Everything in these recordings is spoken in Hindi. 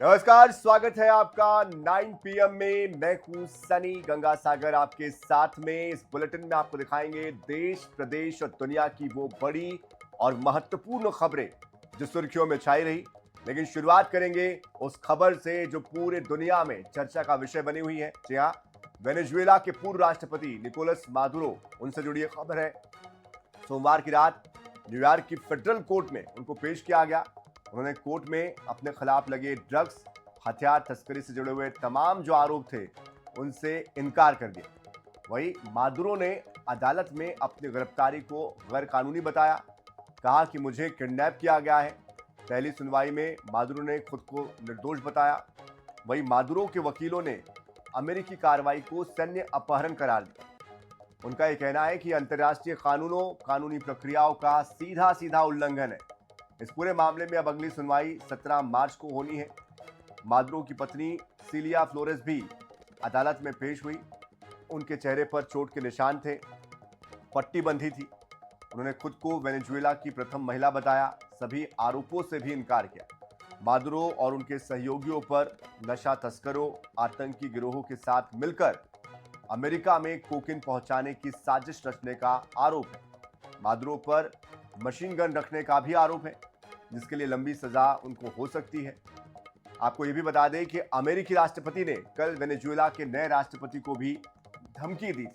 नमस्कार, स्वागत है आपका 9 PM में। मैं हूं सनी गंगासागर आपके साथ में। इस बुलेटिन में आपको दिखाएंगे देश, प्रदेश और दुनिया की वो बड़ी और महत्वपूर्ण खबरें जो सुर्खियों में छाई रही। लेकिन शुरुआत करेंगे उस खबर से जो पूरे दुनिया में चर्चा का विषय बनी हुई है। जी हाँ, वेनेजुएला के पूर्व राष्ट्रपति निकोलस मादुरो, उनसे जुड़ी एक खबर है। सोमवार की रात न्यूयॉर्क की फेडरल कोर्ट में उनको पेश किया गया। उन्होंने कोर्ट में अपने खिलाफ लगे ड्रग्स, हथियार तस्करी से जुड़े हुए तमाम जो आरोप थे उनसे इनकार कर दिया। वहीं मादुरो ने अदालत में अपनी गिरफ्तारी को गैर कानूनी बताया, कहा कि मुझे किडनैप किया गया है। पहली सुनवाई में मादुरो ने खुद को निर्दोष बताया। वहीं मादुरो के वकीलों ने अमेरिकी कार्रवाई को सैन्य अपहरण करार दिया। उनका यह कहना है कि अंतर्राष्ट्रीय कानूनों, कानूनी प्रक्रियाओं का सीधा सीधा उल्लंघन है। इस पूरे मामले में अब अगली सुनवाई 17 मार्च को होनी है। मादुरो की पत्नी सिलिया फ्लोरेस भी अदालत में पेश हुई। उनके चेहरे पर चोट के निशान थे, पट्टी बंधी थी। उन्होंने खुद को वेनेजुएला की प्रथम महिला बताया, सभी आरोपों से भी इनकार किया। मादुरो और उनके सहयोगियों पर नशा तस्करों, आतंकी गिरोहों के साथ मिलकर अमेरिका में कोकीन पहुंचाने की साजिश रचने का आरोप है। मादुरो पर मशीन गन रखने का भी आरोप है, जिसके लिए लंबी सजा उनको हो सकती है। आपको यह भी बता दें कि अमेरिकी राष्ट्रपति ने कल वेनेजुएला के नए राष्ट्रपति को भी धमकी दी थी।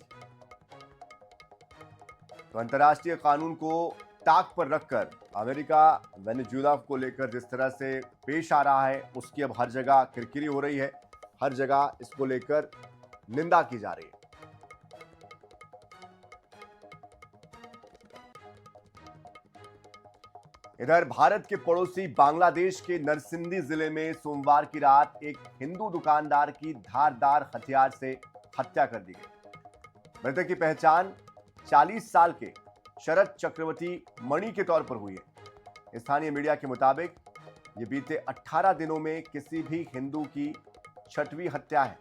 तो अंतर्राष्ट्रीय कानून को ताक पर रखकर अमेरिका वेनेजुएला को लेकर जिस तरह से पेश आ रहा है, उसकी अब हर जगह किरकिरी हो रही है। हर जगह इसको लेकर निंदा की जा रही है। इधर भारत के पड़ोसी बांग्लादेश के नरसिंदी जिले में सोमवार की रात एक हिंदू दुकानदार की धारदार हथियार से हत्या कर दी गई। मृतक की पहचान 40 साल के शरद चक्रवर्ती मणि के तौर पर हुई है। स्थानीय मीडिया के मुताबिक ये बीते 18 दिनों में किसी भी हिंदू की 6वीं हत्या है।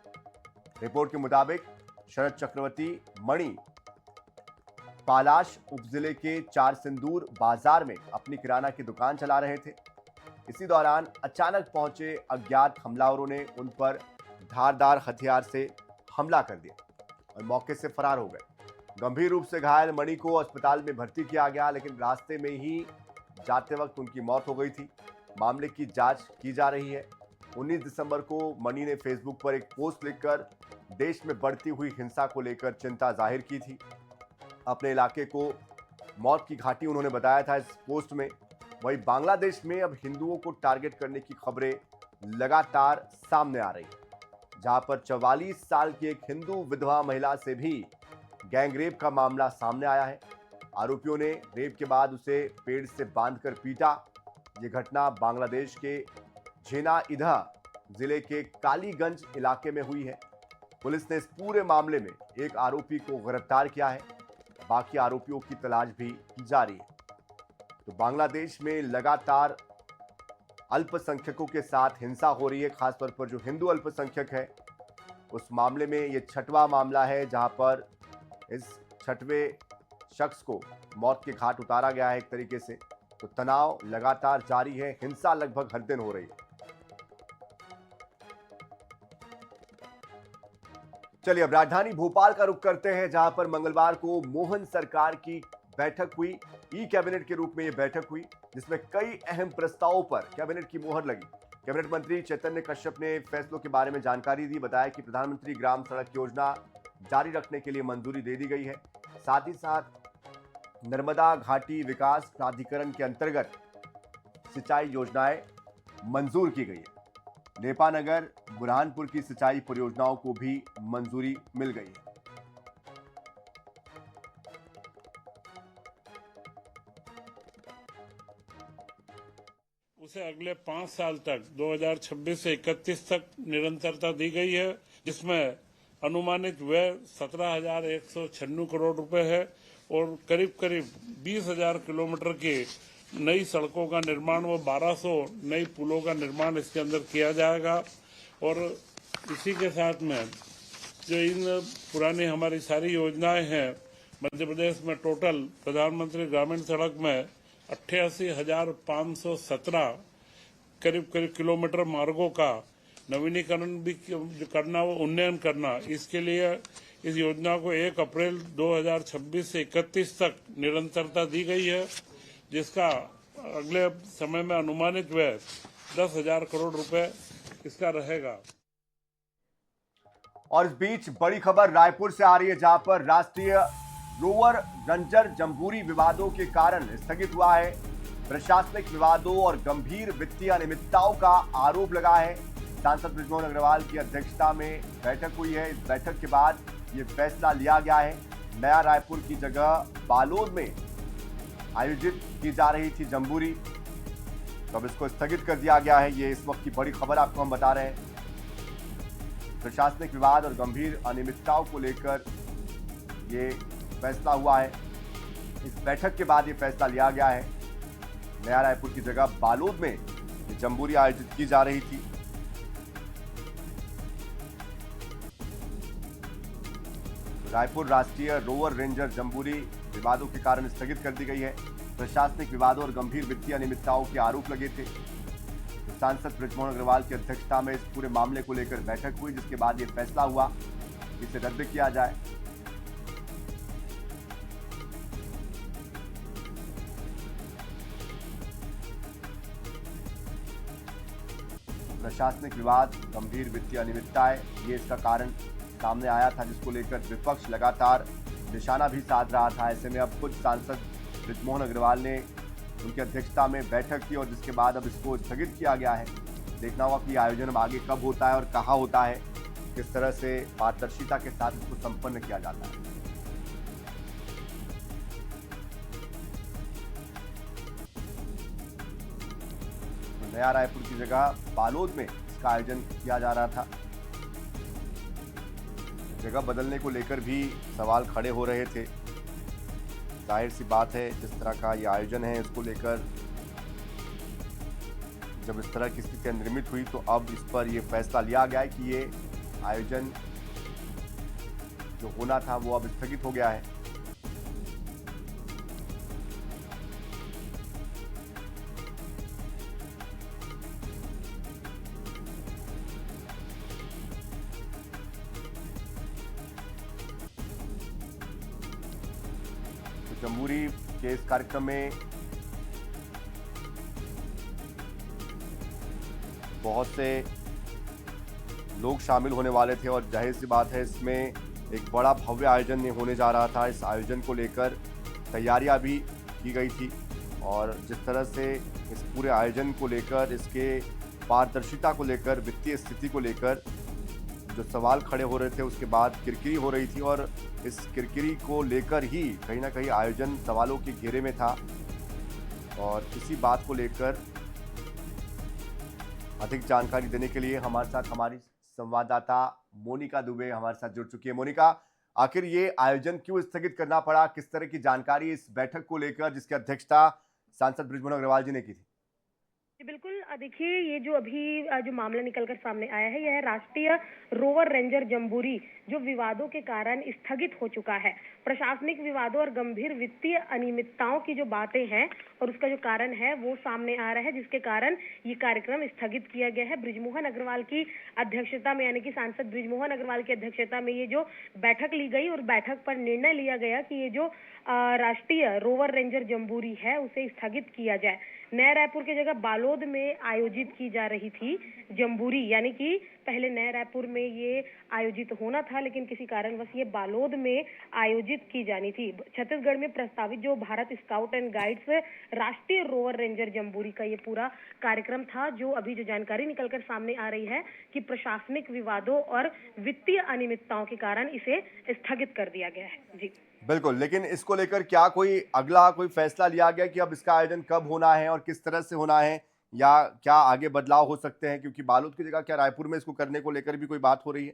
रिपोर्ट के मुताबिक शरद चक्रवर्ती मणि पालाश उपजिले के चार सिंदूर बाजार में अपनी किराना की दुकान चला रहे थे। इसी दौरान अचानक पहुंचे अज्ञात हमलावरों ने उन पर धारदार हथियार से हमला कर दिया और मौके से फरार हो गए। गंभीर रूप से घायल मणि को अस्पताल में भर्ती किया गया, लेकिन रास्ते में ही जाते वक्त उनकी मौत हो गई थी। मामले की जांच की जा रही है। 19 दिसंबर को मणि ने फेसबुक पर एक पोस्ट लिखकर देश में बढ़ती हुई हिंसा को लेकर चिंता जाहिर की थी। अपने इलाके को मौत की घाटी उन्होंने बताया था इस पोस्ट में। वहीं बांग्लादेश में अब हिंदुओं को टारगेट करने की खबरें लगातार सामने आ रही हैं, जहां पर 44 साल की एक हिंदू विधवा महिला से भी गैंगरेप का मामला सामने आया है। आरोपियों ने रेप के बाद उसे पेड़ से बांधकर पीटा। ये घटना बांग्लादेश के झेनाइदा जिले के कालीगंज इलाके में हुई है। पुलिस ने इस पूरे मामले में एक आरोपी को गिरफ्तार किया है। बाकी आरोपियों की तलाश भी जारी है। तो बांग्लादेश में लगातार अल्पसंख्यकों के साथ हिंसा हो रही है, खासतौर पर जो हिंदू अल्पसंख्यक है। उस मामले में ये 6वां मामला है जहां पर इस 6वें शख्स को मौत के घाट उतारा गया है एक तरीके से। तो तनाव लगातार जारी है, हिंसा लगभग हर दिन हो रही है। चलिए अब राजधानी भोपाल का रुख करते हैं, जहां पर मंगलवार को मोहन सरकार की बैठक हुई। ई कैबिनेट के रूप में यह बैठक हुई, जिसमें कई अहम प्रस्तावों पर कैबिनेट की मोहर लगी। कैबिनेट मंत्री चैतन्य कश्यप ने फैसलों के बारे में जानकारी दी। बताया कि प्रधानमंत्री ग्राम सड़क योजना जारी रखने के लिए मंजूरी दे दी गई है। साथ ही साथ नर्मदा घाटी विकास प्राधिकरण के अंतर्गत सिंचाई योजनाएं मंजूर की गई है। नेपानगर, बुरहानपुर की सिंचाई परियोजनाओं को भी मंजूरी मिल गई है। उसे अगले 5 साल तक 2026 से 31 तक निरंतरता दी गई है, जिसमें अनुमानित व्यय 17,196 करोड़ रुपए है और करीब करीब 20,000 किलोमीटर की नई सड़कों का निर्माण व 1200 नई पुलों का निर्माण इसके अंदर किया जाएगा। और इसी के साथ में जो इन पुरानी हमारी सारी योजनाएं हैं, मध्य प्रदेश में टोटल प्रधानमंत्री ग्रामीण सड़क में 88,517 करीब करीब किलोमीटर मार्गों का नवीनीकरण भी करना, वो उन्नयन करना, इसके लिए इस योजना को 1 अप्रैल 2026 से 31 तक निरंतरता दी गई है, जिसका अगले समय में अनुमानित व्यय 10,000 करोड़ रुपए इसका रहेगा। और इस बीच बड़ी खबर रायपुर से आ रही है, जहां पर राष्ट्रीय रोवर रंजर जम्बूरी विवादों के कारण स्थगित हुआ है। प्रशासनिक विवादों और गंभीर वित्तीय अनियमितताओं का आरोप लगा है। सांसद बृजमोहन अग्रवाल की अध्यक्षता में बैठक हुई है। इस बैठक के बाद ये फैसला लिया गया है। नया रायपुर की जगह बालोद में आयोजित की जा रही थी जम्बूरी, तो अब इसको स्थगित कर दिया गया है। ये इस वक्त की बड़ी खबर आपको हम बता रहे हैं। प्रशासनिक विवाद और गंभीर अनियमितताओं को लेकर ये फैसला हुआ है। इस बैठक के बाद ये फैसला लिया गया है। नया रायपुर की जगह बालोद में ये जम्बूरी आयोजित की जा रही थी। रायपुर राष्ट्रीय रोवर रेंजर जम्बूरी विवादों के कारण स्थगित कर दी गई है। प्रशासनिक विवादों और गंभीर वित्तीय अनियमितताओं के आरोप लगे थे। सांसद बृजमोहन अग्रवाल की अध्यक्षता में इस पूरे मामले को लेकर बैठक हुई, जिसके बाद यह फैसला हुआ कि इसे रद्द किया जाए। प्रशासनिक विवाद, गंभीर वित्तीय अनियमितताएं, ये इसका कारण सामने आया था, जिसको लेकर विपक्ष लगातार निशाना भी साध रहा था। ऐसे में अब खुद सांसद बृजमोहन अग्रवाल ने उनकी अध्यक्षता में बैठक की और जिसके बाद अब इसको स्थगित किया गया है। देखना होगा कि आयोजन अब आगे कब होता है और कहाँ होता है, किस तरह से पारदर्शिता के साथ इसको संपन्न किया जाता है। तो नया रायपुर की जगह बालोद में इसका आयोजन किया जा रहा था। जगह बदलने को लेकर भी सवाल खड़े हो रहे थे। जाहिर सी बात है, जिस तरह का ये आयोजन है, इसको लेकर जब इस तरह की स्थितियां निर्मित हुई तो अब इस पर यह फैसला लिया गया है कि ये आयोजन जो होना था वो अब स्थगित हो गया है। तो जम्बूरी के इस कार्यक्रम में बहुत से लोग शामिल होने वाले थे और जाहिर सी बात है, इसमें एक बड़ा भव्य आयोजन होने जा रहा था। इस आयोजन को लेकर तैयारियां भी की गई थी और जिस तरह से इस पूरे आयोजन को लेकर, इसके पारदर्शिता को लेकर, वित्तीय स्थिति को लेकर जो सवाल खड़े हो रहे थे, उसके बाद किरकिरी हो रही थी और इस किरकिरी को लेकर ही कहीं ना कहीं आयोजन सवालों के घेरे में था। और इसी बात को लेकर अधिक जानकारी देने के लिए हमारे साथ हमारी संवाददाता मोनिका दुबे हमारे साथ जुड़ चुकी है। मोनिका, आखिर ये आयोजन क्यों स्थगित करना पड़ा? किस तरह की जानकारी इस बैठक को लेकर, जिसकी अध्यक्षता सांसद बृजमोहन अग्रवाल जी ने की थी? जी बिल्कुल, देखिए ये जो अभी जो मामला निकलकर सामने आया है, यह है राष्ट्रीय रोवर रेंजर जम्बूरी, जो विवादों के कारण स्थगित हो चुका है। प्रशासनिक विवादों और गंभीर वित्तीय अनियमितताओं की जो बातें हैं और उसका जो कारण है वो सामने आ रहा है, जिसके कारण ये कार्यक्रम स्थगित किया गया है। बृजमोहन अग्रवाल की अध्यक्षता में, यानी कि सांसद बृजमोहन अग्रवाल की अध्यक्षता में ये जो बैठक ली गई और बैठक पर निर्णय लिया गया कि ये जो राष्ट्रीय रोवर रेंजर जम्बूरी है उसे स्थगित किया जाए। नया रायपुर की जगह बालोद में आयोजित की जा रही थी जम्बूरी, यानी कि पहले नया रायपुर में ये आयोजित होना था, लेकिन किसी कारणवश ये बालोद में आयोजित की जानी थी। छत्तीसगढ़ में प्रस्तावित जो भारत स्काउट एंड गाइड्स राष्ट्रीय रोवर रेंजर जम्बूरी का ये पूरा कार्यक्रम था, जो अभी जो जानकारी निकलकर सामने आ रही है कि प्रशासनिक विवादों और वित्तीय अनियमितताओं के कारण इसे स्थगित कर दिया गया है। जी बिल्कुल, लेकिन इसको लेकर क्या कोई अगला कोई फैसला लिया गया कि अब इसका आयोजन कब होना है और किस तरह से होना है, या क्या आगे बदलाव हो सकते हैं? क्योंकि बालोद की जगह क्या रायपुर में इसको करने को लेकर भी कोई बात हो रही है?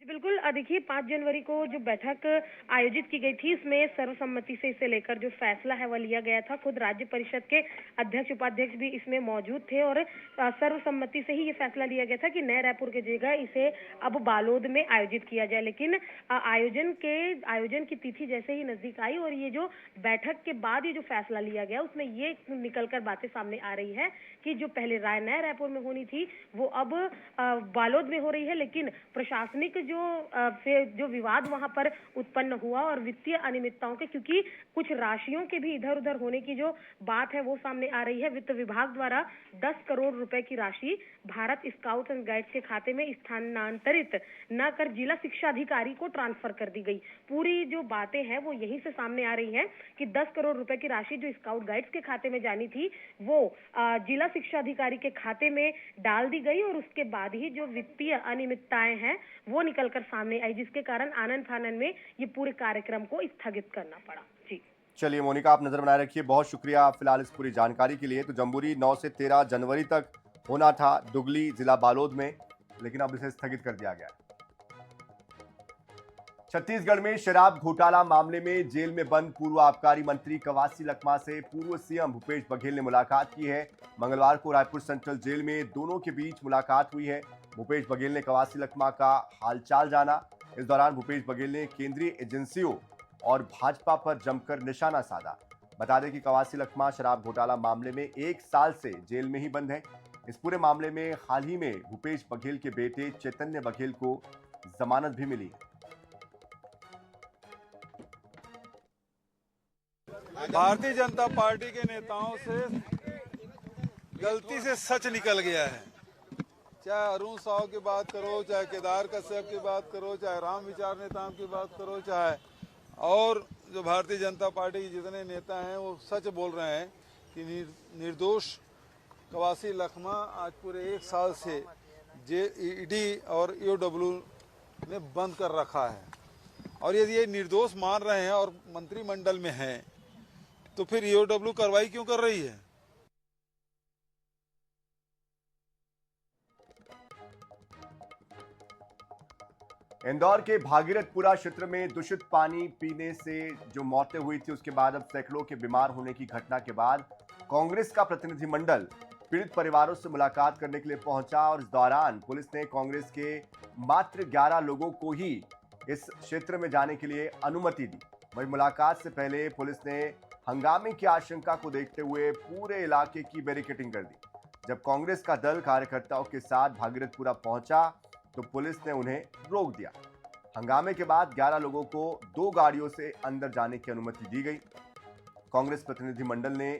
बिल्कुल देखिए 5 जनवरी को जो बैठक आयोजित की गई थी इसमें सर्वसम्मति से इसे लेकर जो फैसला है वह लिया गया था। खुद राज्य परिषद के अध्यक्ष उपाध्यक्ष भी इसमें मौजूद थे और सर्वसम्मति से ही ये फैसला लिया गया था कि नए रायपुर की जगह इसे अब बालोद में आयोजित किया जाए। लेकिन आयोजन की तिथि जैसे ही नजदीक आई और ये जो बैठक के बाद ये जो फैसला लिया गया उसमें ये निकलकर बातें सामने आ रही है कि जो पहले नए रायपुर में होनी थी वो अब बालोद में हो रही है। लेकिन प्रशासनिक जो विवाद वहां पर उत्पन्न हुआ और वित्तीय अनियमितताओं के, क्योंकि कुछ राशियों के भी इधर उधर होने की जो बात है वो सामने आ रही है। वित्त विभाग द्वारा 10 करोड़ रुपए की राशि भारत स्काउट्स एंड गाइड्स के खाते में स्थानांतरित न कर जिला शिक्षा अधिकारी को ट्रांसफर कर दी गई। पूरी जो बातें हैं वो यहीं से सामने आ रही हैं कि 10 करोड़ रुपए की राशि जो स्काउट गाइड्स के खाते में जानी थी वो जिला शिक्षा अधिकारी के खाते में डाल दी गई और उसके बाद ही जो वित्तीय अनियमितताएं हैं वो निकलकर सामने आई, जिसके कारण आनन फानन में ये पूरे कार्यक्रम को स्थगित करना पड़ा। जी चलिए मोनिका, आप नजर बनाए रखिए, बहुत शुक्रिया फिलहाल इस पूरी जानकारी के लिए। तो जम्बूरी 9 से 13 जनवरी तक होना था दुगली जिला बालोद में, लेकिन अब इसे स्थगित कर दिया गया। छत्तीसगढ़ में शराब घोटाला मामले में जेल में बंद पूर्व आबकारी मंत्री कवासी लखमा से पूर्व सीएम भूपेश बघेल ने मुलाकात की है। मंगलवार को रायपुर सेंट्रल जेल में दोनों के बीच मुलाकात हुई है। भूपेश बघेल ने कवासी लखमा का हालचाल जाना। इस दौरान भूपेश बघेल ने केंद्रीय एजेंसियों और भाजपा पर जमकर निशाना साधा। बता दें कि कवासी लखमा शराब घोटाला मामले में 1 साल से जेल में ही बंद है। इस पूरे मामले में हाल ही में भूपेश बघेल के बेटे चैतन्य बघेल को जमानत भी मिली है। भारतीय जनता पार्टी के नेताओं से गलती से सच निकल गया है। चाहे अरुण साहू की बात करो, चाहे केदार कश्यप की बात करो, चाहे राम विचार नेताओं की बात करो, चाहे और जो भारतीय जनता पार्टी के जितने नेता हैं वो सच बोल रहे हैं कि निर्दोष कवासी लखमा आज पूरे 1 साल से ईडी और ईओडब्ल्यू ने बंद कर रखा है। और यदि ये निर्दोष मान रहे हैं और मंत्रिमंडल में हैं तो फिर ईओडब्ल्यू कार्रवाई क्यों कर रही है? इंदौर के भागीरथपुरा क्षेत्र में दूषित पानी पीने से जो मौतें हुई थी उसके बाद अब सैकड़ों के बीमार होने की घटना के बाद कांग्रेस का प्रतिनिधिमंडल पीड़ित परिवारों से मुलाकात करने के लिए पहुंचा और इस दौरान पुलिस ने कांग्रेस के मात्र 11 लोगों को ही इस क्षेत्र में जाने के लिए अनुमति दी। वहीं मुलाकात से पहले पुलिस ने हंगामे की आशंका को देखते हुए पूरे इलाके की बैरिकेडिंग कर दी। जब कांग्रेस का दल कार्यकर्ताओं के साथ भागीरथपुरा पहुंचा तो पुलिस ने उन्हें रोक दिया। हंगामे के बाद 11 लोगों को 2 गाड़ियों से अंदर जाने की अनुमति दी गई। कांग्रेस प्रतिनिधिमंडल ने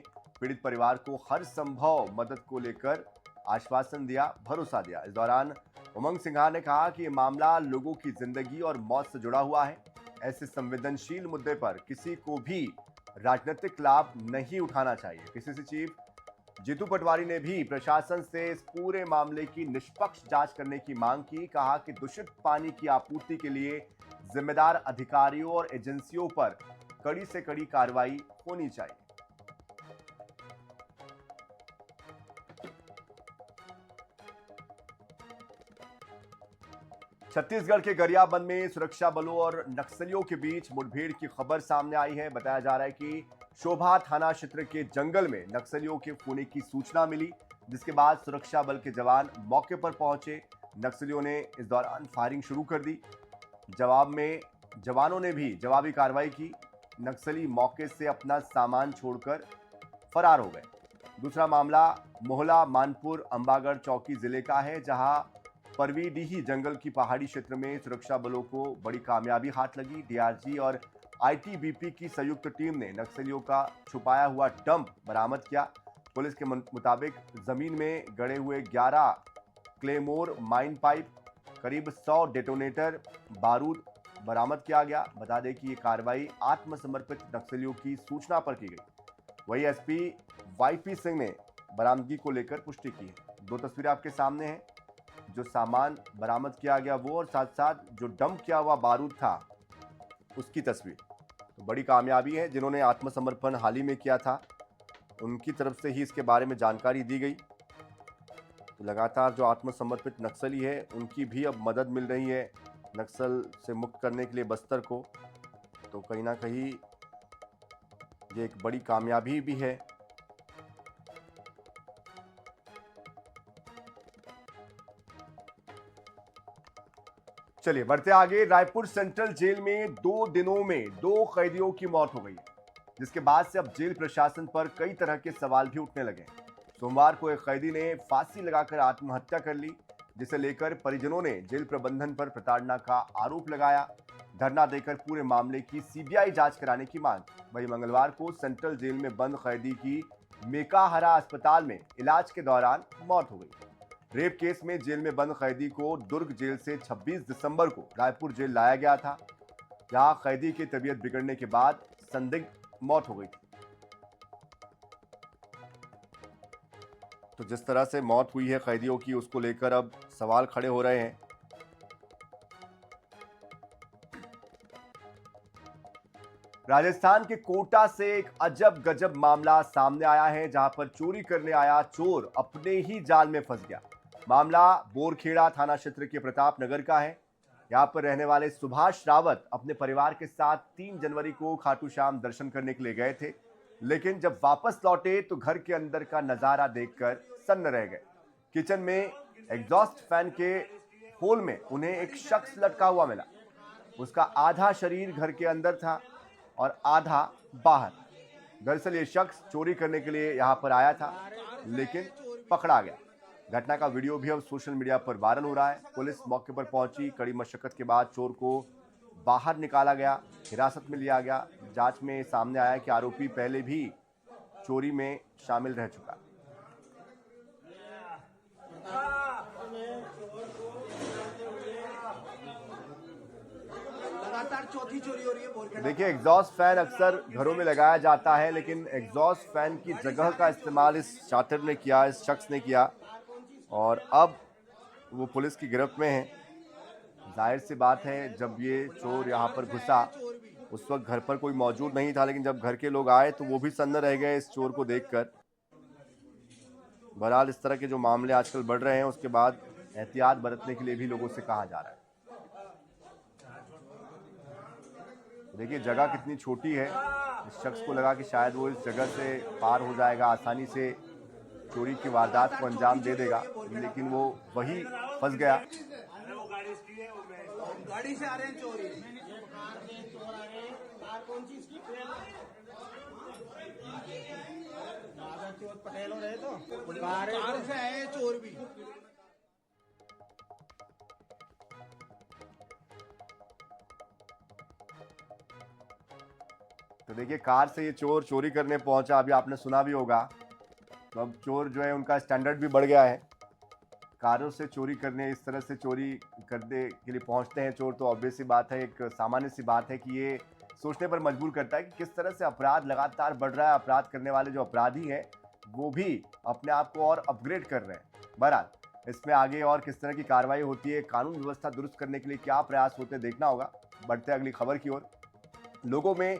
पीड़ित परिवार को हर संभव मदद को लेकर आश्वासन दिया, भरोसा दिया। इस दौरान उमंग सिंघार ने कहा कि यह मामला लोगों की जिंदगी और मौत से जुड़ा हुआ है। ऐसे संवेदनशील मुद्दे पर किसी को भी राजनीतिक लाभ नहीं उठाना चाहिए। पीसीसी चीफ जीतू पटवारी ने भी प्रशासन से इस पूरे मामले की निष्पक्ष जांच करने की मांग की। कहा कि दूषित पानी की आपूर्ति के लिए जिम्मेदार अधिकारियों और एजेंसियों पर कड़ी से कड़ी कार्रवाई होनी चाहिए। छत्तीसगढ़ के गरियाबंद में सुरक्षा बलों और नक्सलियों के बीच मुठभेड़ की खबर सामने आई है। बताया जा रहा है कि शोभा थाना क्षेत्र के जंगल में नक्सलियों के होने की सूचना मिली, जिसके बाद सुरक्षा बल के जवान मौके पर पहुंचे। नक्सलियों ने इस दौरान फायरिंग शुरू कर दी। जवाब में जवानों ने भी जवाबी कार्रवाई की। नक्सली मौके से अपना सामान छोड़कर फरार हो गए। दूसरा मामला मोहला मानपुर अंबागढ़ चौकी जिले का है, जहां परवीडीही जंगल की पहाड़ी क्षेत्र में सुरक्षा बलों को बड़ी कामयाबी हाथ लगी। डीआरजी और आईटीबीपी की संयुक्त टीम ने नक्सलियों का छुपाया हुआ डंप बरामद किया। पुलिस के मुताबिक जमीन में गड़े हुए 11 क्लेमोर माइन पाइप, करीब 100 डेटोनेटर बारूद बरामद किया गया। बता दें कि ये कार्रवाई आत्मसमर्पित नक्सलियों की सूचना पर की गई। वही एसपी वाईपी सिंह ने बरामदगी को लेकर पुष्टि की है। 2 तस्वीरें आपके सामने हैं, जो सामान बरामद किया गया वो और साथ साथ जो डंप किया हुआ बारूद था उसकी तस्वीर। तो बड़ी कामयाबी है। जिन्होंने आत्मसमर्पण हाल ही में किया था उनकी तरफ से ही इसके बारे में जानकारी दी गई। तो लगातार जो आत्मसमर्पित नक्सली है उनकी भी अब मदद मिल रही है नक्सल से मुक्त करने के लिए बस्तर को, तो कहीं ना कहीं ये एक बड़ी कामयाबी भी है। चलिए बढ़ते आगे। रायपुर सेंट्रल जेल में 2 दिनों में 2 कैदियों की मौत हो गई है, जिसके बाद से अब जेल प्रशासन पर कई तरह के सवाल भी उठने लगे हैं। सोमवार को एक कैदी ने फांसी लगाकर आत्महत्या कर ली, जिसे लेकर परिजनों ने जेल प्रबंधन पर प्रताड़ना का आरोप लगाया, धरना देकर पूरे मामले की सीबीआई जांच कराने की मांग। वहीं मंगलवार को सेंट्रल जेल में बंद कैदी की मेकाहारा अस्पताल में इलाज के दौरान मौत हो गई। रेप केस में जेल में बंद कैदी को दुर्ग जेल से 26 दिसंबर को रायपुर जेल लाया गया था, जहां कैदी की तबीयत बिगड़ने के बाद संदिग्ध मौत हो गई थी। तो जिस तरह से मौत हुई है कैदियों की, उसको लेकर अब सवाल खड़े हो रहे हैं। राजस्थान के कोटा से एक अजब गजब मामला सामने आया है, जहां पर चोरी करने आया चोर अपने ही जाल में फंस गया। मामला बोरखेड़ा थाना क्षेत्र के प्रताप नगर का है। यहां पर रहने वाले सुभाष रावत अपने परिवार के साथ 3 जनवरी को खाटू श्याम दर्शन करने के लिए गए थे, लेकिन जब वापस लौटे तो घर के अंदर का नजारा देखकर सन्न रह गए। किचन में एग्जॉस्ट फैन के होल में उन्हें एक शख्स लटका हुआ मिला। उसका आधा शरीर घर के अंदर था और आधा बाहर। दरअसल ये शख्स चोरी करने के लिए यहां पर आया था, लेकिन पकड़ा गया। घटना का वीडियो भी अब सोशल मीडिया पर वायरल हो रहा है। पुलिस मौके पर पहुंची, कड़ी मशक्कत के बाद चोर को बाहर निकाला गया, हिरासत में लिया गया। जांच में सामने आया कि आरोपी पहले भी चोरी में शामिल रह चुका। लगातार चौथी चोरी हो रही है। देखिए, एग्जॉस्ट फैन अक्सर घरों में लगाया जाता है, लेकिन एग्जॉस्ट फैन की जगह का इस्तेमाल इस छात्र ने किया, इस शख्स ने किया, और अब वो पुलिस की गिरफ्त में है। जाहिर सी बात है, जब ये चोर यहाँ पर घुसा उस वक्त घर पर कोई मौजूद नहीं था, लेकिन जब घर के लोग आए तो वो भी सन्न रह गए इस चोर को देखकर। बहरहाल इस तरह के जो मामले आजकल बढ़ रहे हैं, उसके बाद एहतियात बरतने के लिए भी लोगों से कहा जा रहा है। देखिए जगह कितनी छोटी है। इस शख्स को लगा कि शायद वो इस जगह से पार हो जाएगा, आसानी से चोरी की वारदात को अंजाम दे देगा, लेकिन वो वही फंस गया। गाड़ी से आ रहे हैं चोर। पटेल हो रहे तो कार से आए चोर भी। तो देखिए कार से ये चोर चोरी करने पहुंचा। अभी आपने सुना भी होगा। तो अब चोर जो है उनका स्टैंडर्ड भी बढ़ गया है। कारों से चोरी करने, इस तरह से चोरी करने के लिए पहुंचते हैं चोर, तो ऑब्वियस सी बात है, एक सामान्य सी बात है कि ये सोचने पर मजबूर करता है कि किस तरह से अपराध लगातार बढ़ रहा है। अपराध करने वाले जो अपराधी हैं वो भी अपने आप को और अपग्रेड कर रहे हैं। बहरहाल इसमें आगे और किस तरह की कार्रवाई होती है, कानून व्यवस्था दुरुस्त करने के लिए क्या प्रयास होते हैं, देखना होगा। बढ़ते अगली खबर की ओर। लोगों में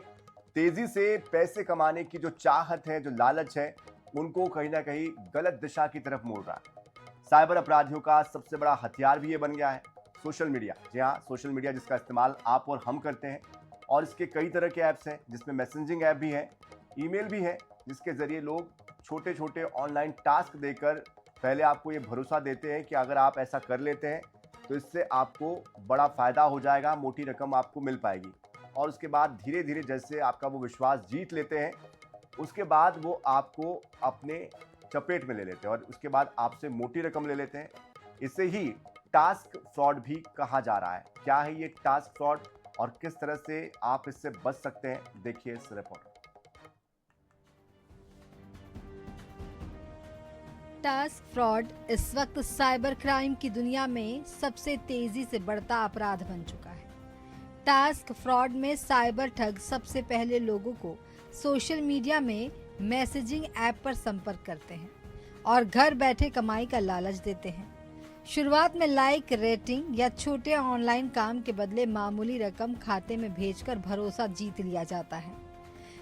तेजी से पैसे कमाने की जो चाहत है, जो लालच है, उनको कहीं ना कहीं गलत दिशा की तरफ मोड़ रहा है। साइबर अपराधियों का सबसे बड़ा हथियार भी ये बन गया है सोशल मीडिया। जी हाँ, सोशल मीडिया जिसका इस्तेमाल आप और हम करते हैं, और इसके कई तरह के ऐप्स हैं, जिसमें मैसेजिंग ऐप भी है, ईमेल भी है, जिसके जरिए लोग छोटे छोटे ऑनलाइन टास्क देकर पहले आपको ये भरोसा देते हैं कि अगर आप ऐसा कर लेते हैं तो इससे आपको बड़ा फायदा हो जाएगा, मोटी रकम आपको मिल पाएगी। और उसके बाद धीरे धीरे जैसे आपका वो विश्वास जीत लेते हैं, उसके बाद वो आपको अपने चपेट में ले लेते हैं और उसके बाद आपसे मोटी रकम ले लेते हैं। इसे ही टास्क फ्रॉड भी कहा जा रहा है। क्या है ये टास्क फ्रॉड और किस तरह से आप इससे बच सकते हैं, देखिए इस रिपोर्ट। टास्क फ्रॉड इस वक्त साइबर क्राइम की दुनिया में सबसे तेजी से बढ़ता अपराध बन चुका है। टास्क फ्रॉड में साइबर ठग सबसे पहले लोगों को सोशल मीडिया में मैसेजिंग ऐप पर संपर्क करते हैं और घर बैठे कमाई का लालच देते हैं। शुरुआत में लाइक, रेटिंग या छोटे ऑनलाइन काम के बदले मामूली रकम खाते में भेजकर भरोसा जीत लिया जाता है,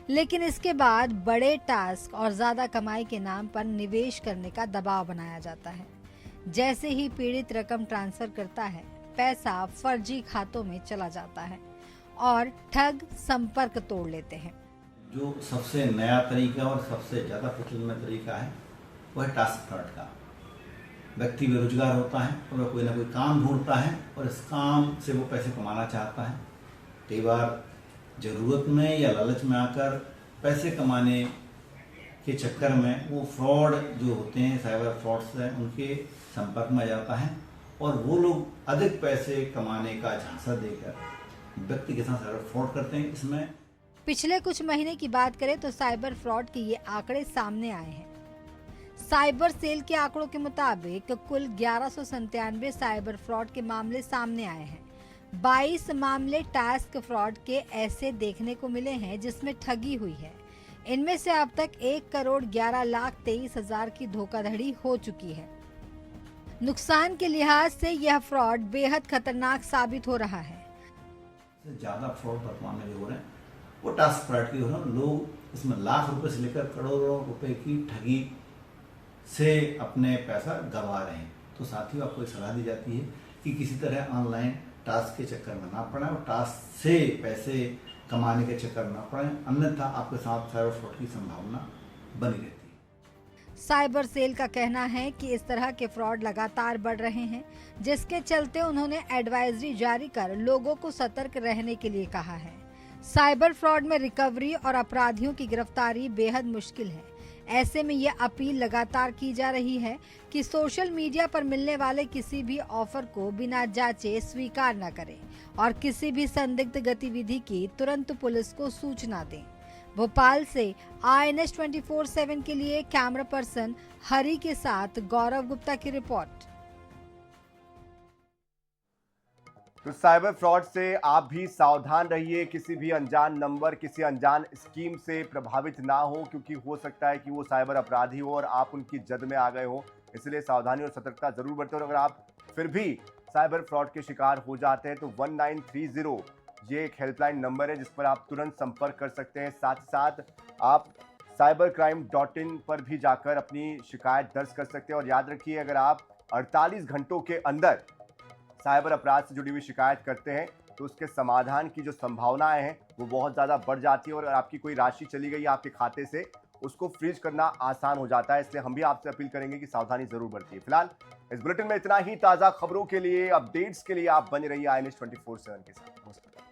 लेकिन इसके बाद बड़े टास्क और ज्यादा कमाई के नाम पर निवेश करने का दबाव बनाया जाता है। जैसे ही पीड़ित रकम ट्रांसफर करता है, पैसा फर्जी खातों में चला जाता है और ठग संपर्क तोड़ लेते हैं। जो सबसे नया तरीका और सबसे ज़्यादा प्रचलन में तरीका है वो है टास्क फ्रॉड का। व्यक्ति बेरोजगार होता है और वह कोई ना कोई काम ढूंढता है और इस काम से वो पैसे कमाना चाहता है। कई बार ज़रूरत में या लालच में आकर पैसे कमाने के चक्कर में वो फ्रॉड जो होते हैं, साइबर फ्रॉड्स हैं, उनके संपर्क में आ जाता है और वो लोग अधिक पैसे कमाने का झांसा देकर व्यक्ति के साथ साइबर फ्रॉड करते हैं। इसमें पिछले कुछ महीने की बात करें तो साइबर फ्रॉड के ये आंकड़े सामने आए हैं। साइबर सेल के आंकड़ों के मुताबिक कुल 1197 साइबर फ्रॉड के मामले सामने आए हैं। 22 मामले टास्क फ्रॉड के ऐसे देखने को मिले हैं जिसमें ठगी हुई है। इनमें से अब तक 1,11,23,000 की धोखाधड़ी हो चुकी है। नुकसान के लिहाज से यह फ्रॉड बेहद खतरनाक साबित हो रहा है। ज़्यादा फ्रॉड वर्तमान में जो हो रहे हैं वो टास्क फ्रॉड के हो रहे हैं। लोग इसमें लाख रुपए से लेकर करोड़ों रुपए की ठगी से अपने पैसा गंवा रहे हैं। तो साथियों, आपको एक सलाह दी जाती है कि किसी तरह ऑनलाइन टास्क के चक्कर में ना पड़े और टास्क से पैसे कमाने के चक्कर में ना पड़े, अन्यथा आपके साथ साइबर फ्रॉड की संभावना बनी रहती है। साइबर सेल का कहना है कि इस तरह के फ्रॉड लगातार बढ़ रहे हैं, जिसके चलते उन्होंने एडवाइजरी जारी कर लोगों को सतर्क रहने के लिए कहा है। साइबर फ्रॉड में रिकवरी और अपराधियों की गिरफ्तारी बेहद मुश्किल है। ऐसे में ये अपील लगातार की जा रही है कि सोशल मीडिया पर मिलने वाले किसी भी ऑफर को बिना जांचे स्वीकार न करें और किसी भी संदिग्ध गतिविधि की तुरंत पुलिस को सूचना दें। भोपाल से INS 24/7 के लिए कैमरा पर्सन हरि के साथ गौरव गुप्ता की रिपोर्ट। तो साइबर फ्रॉड से आप भी सावधान रहिए। किसी भी अनजान नंबर, किसी अनजान स्कीम से प्रभावित ना हो, क्योंकि हो सकता है कि वो साइबर अपराधी हो और आप उनकी जद में आ गए हो। इसलिए सावधानी और सतर्कता जरूर बरतें। और अगर आप फिर भी साइबर फ्रॉड के शिकार हो जाते हैं तो 1930 ये एक हेल्पलाइन नंबर है जिस पर आप तुरंत संपर्क कर सकते हैं। साथ ही साथ आप cybercrime.in पर भी जाकर अपनी शिकायत दर्ज कर सकते हैं। और याद रखिए, अगर आप 48 घंटों के अंदर साइबर अपराध से जुड़ी हुई शिकायत करते हैं तो उसके समाधान की जो संभावनाएं हैं वो बहुत ज़्यादा बढ़ जाती है। और अगर आपकी कोई राशि चली गई आपके खाते से, उसको फ्रीज करना आसान हो जाता है। इसलिए हम भी आपसे अपील करेंगे कि सावधानी जरूर बरतिए। फिलहाल इस बुलेटिन में इतना ही। ताज़ा खबरों के लिए, अपडेट्स के लिए आप बने रहिए INS 24/7 के साथ। नमस्कार।